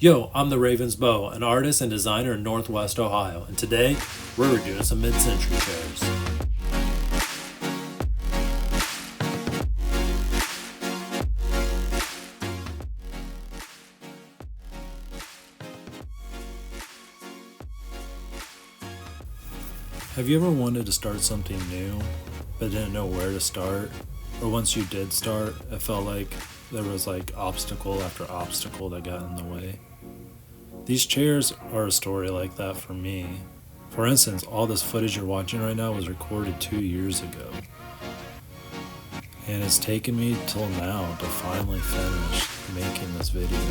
Yo, I'm the Ravens Bow, an artist and designer in Northwest Ohio, and today we're reviewing some mid-century chairs. Have you ever wanted to start something new, but didn't know where to start? Or once you did start, it felt like there was obstacle after obstacle that got in the way? These chairs are a story like that for me. For instance, all this footage you're watching right now was recorded 2 years ago. And it's taken me till now to finally finish making this video.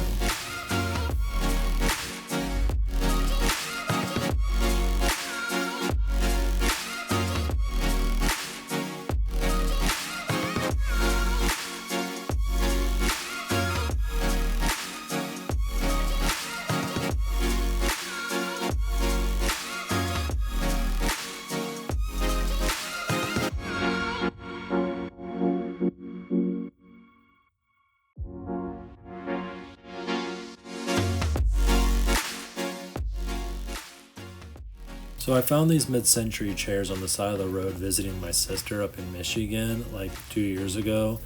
So I found these mid-century chairs on the side of the road visiting my sister up in Michigan like 2 years ago,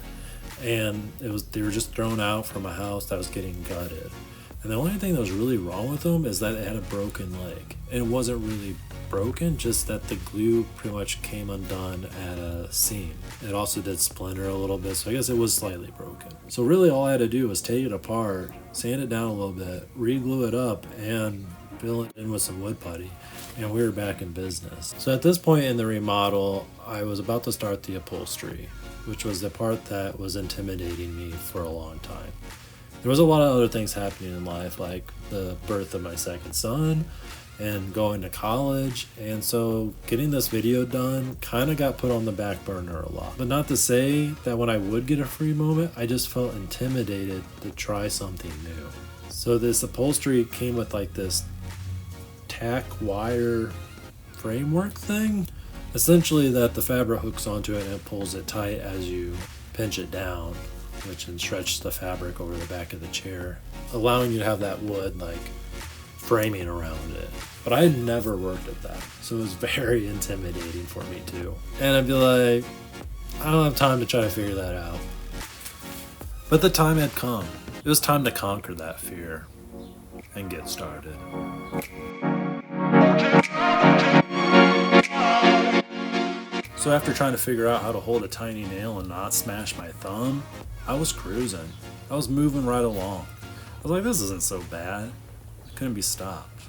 and they were just thrown out from a house that was getting gutted. And the only thing that was really wrong with them is that it had a broken leg. And it wasn't really broken, just that the glue pretty much came undone at a seam. It also did splinter a little bit, so I guess it was slightly broken. So really all I had to do was take it apart, sand it down a little bit, re-glue it up, and fill it in with some wood putty, and we were back in business. So at this point in the remodel, I was about to start the upholstery, which was the part that was intimidating me for a long time. There was a lot of other things happening in life, like the birth of my second son and going to college, and so getting this video done kind of got put on the back burner a lot. But not to say that when I would get a free moment, I just felt intimidated to try something new. So this upholstery came with this tack wire framework thing, essentially that the fabric hooks onto it and it pulls it tight as you pinch it down, which then stretches the fabric over the back of the chair, allowing you to have that wood framing around it. But I had never worked at that, so it was very intimidating for me too. And I'd be like, I don't have time to try to figure that out. But the time had come. It was time to conquer that fear and get started. So after trying to figure out how to hold a tiny nail and not smash my thumb, I was cruising. I was moving right along. I was like, this isn't so bad. It couldn't be stopped.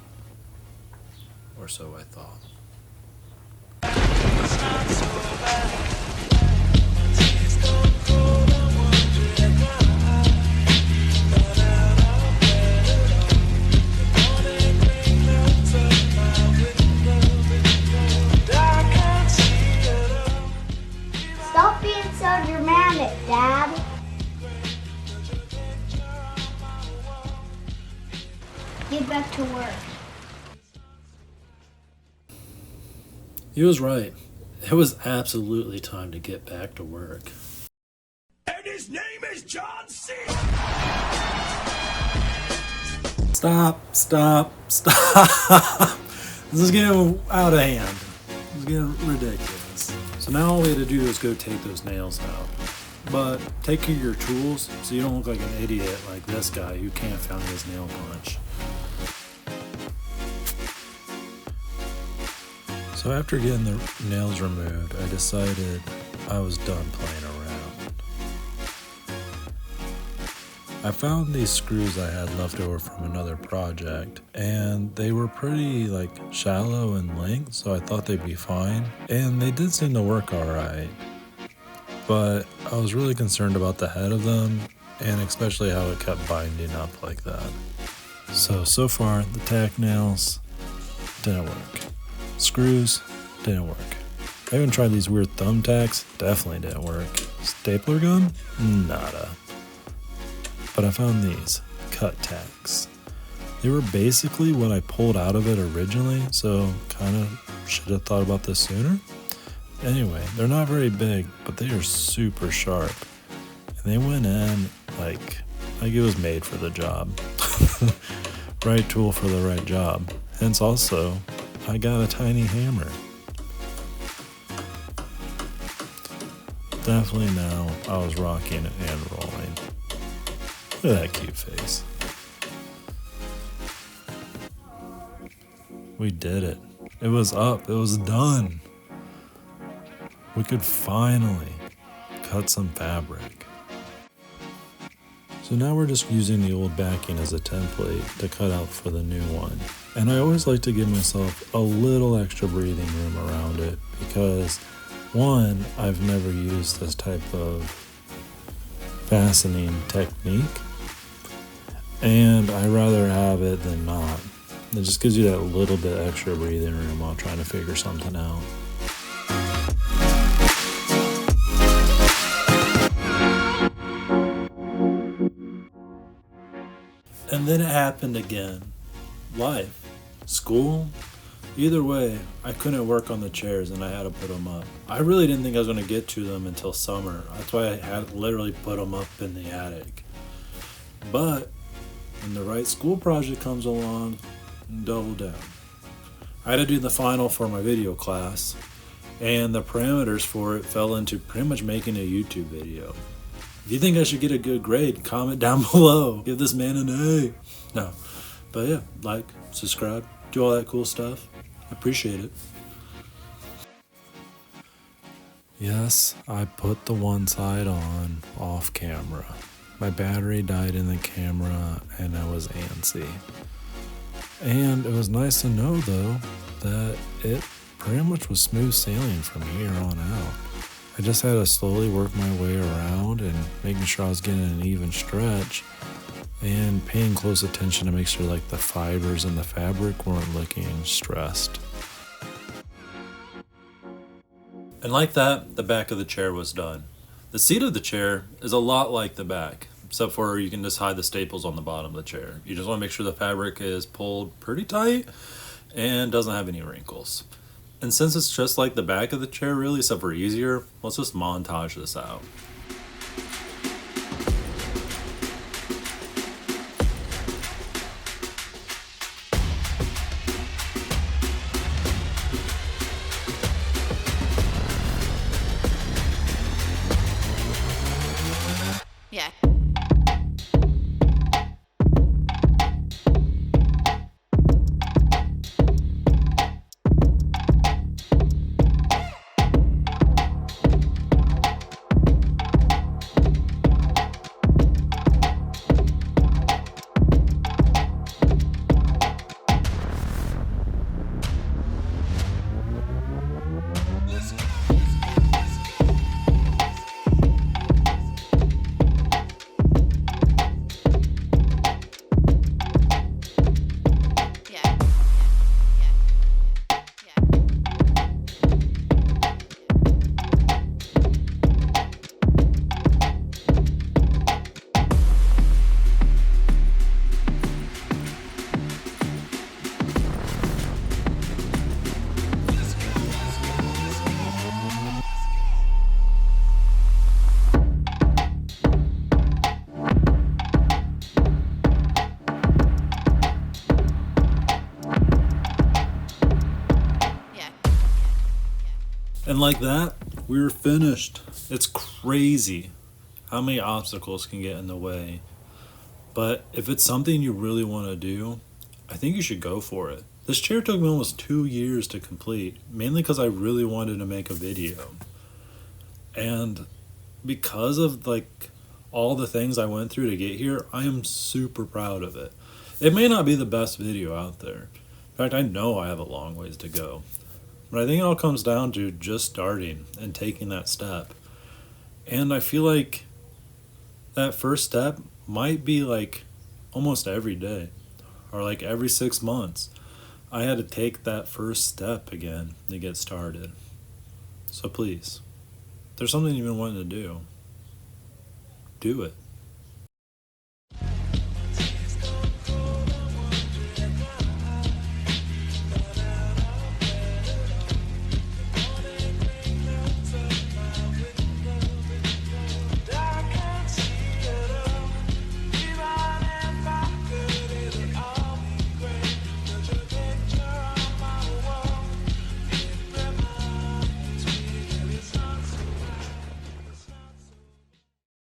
Or so I thought. Stop being so dramatic, Dad. Get back to work. He was right. It was absolutely time to get back to work. And his name is John C. Stop. This is getting out of hand. This is getting ridiculous. So now all we had to do is go take those nails out. But take care of your tools so you don't look like an idiot like this guy who can't find his nail punch. So after getting the nails removed, I decided I was done playing around. I found these screws I had left over from another project, and they were pretty shallow in length, so I thought they'd be fine. And they did seem to work alright. But I was really concerned about the head of them, and especially how it kept binding up like that. So far, the tack nails didn't work. Screws didn't work. I even tried these weird thumbtacks, definitely didn't work. Stapler gun? Nada. But I found these cut tacks. They were basically what I pulled out of it originally, so kind of should have thought about this sooner. Anyway, they're not very big, but they are super sharp. And they went in like it was made for the job. right tool for the right job. Hence also, I got a tiny hammer. Definitely now I was rocking and rolling. Look at that cute face. We did it. It was up. It was done. We could finally cut some fabric. So now we're just using the old backing as a template to cut out for the new one. And I always like to give myself a little extra breathing room around it because, one, I've never used this type of fastening technique, and I'd rather have it than not. It just gives you that little bit extra breathing room while trying to figure something out. And then it happened again. Life, school, either way, I couldn't work on the chairs and I had to put them up. I really didn't think I was going to get to them until summer. That's why I had literally put them up in the attic. But when the right school project comes along, double down. I had to do the final for my video class, and the parameters for it fell into pretty much making a YouTube video. If you think I should get a good grade, comment down below. Give this man an A. No. But yeah, like, subscribe, do all that cool stuff. I appreciate it. Yes, I put the one side on off camera. My battery died in the camera and I was antsy. And it was nice to know though that it pretty much was smooth sailing from here on out. I just had to slowly work my way around and making sure I was getting an even stretch and paying close attention to make sure like the fibers and the fabric weren't looking stressed. And like that, the back of the chair was done. The seat of the chair is a lot like the back, except for you can just hide the staples on the bottom of the chair. You just want to make sure the fabric is pulled pretty tight and doesn't have any wrinkles. And since it's just like the back of the chair really, except for easier, let's just montage this out. Yeah. And like that, we were finished. It's crazy how many obstacles can get in the way. But if it's something you really want to do, I think you should go for it. This chair took me almost 2 years to complete, mainly because I really wanted to make a video. And because of like all the things I went through to get here, I am super proud of it. It may not be the best video out there. In fact, I know I have a long ways to go. But I think it all comes down to just starting and taking that step. And I feel like that first step might be like almost every day or like every 6 months. I had to take that first step again to get started. So please, if there's something you've been wanting to do it.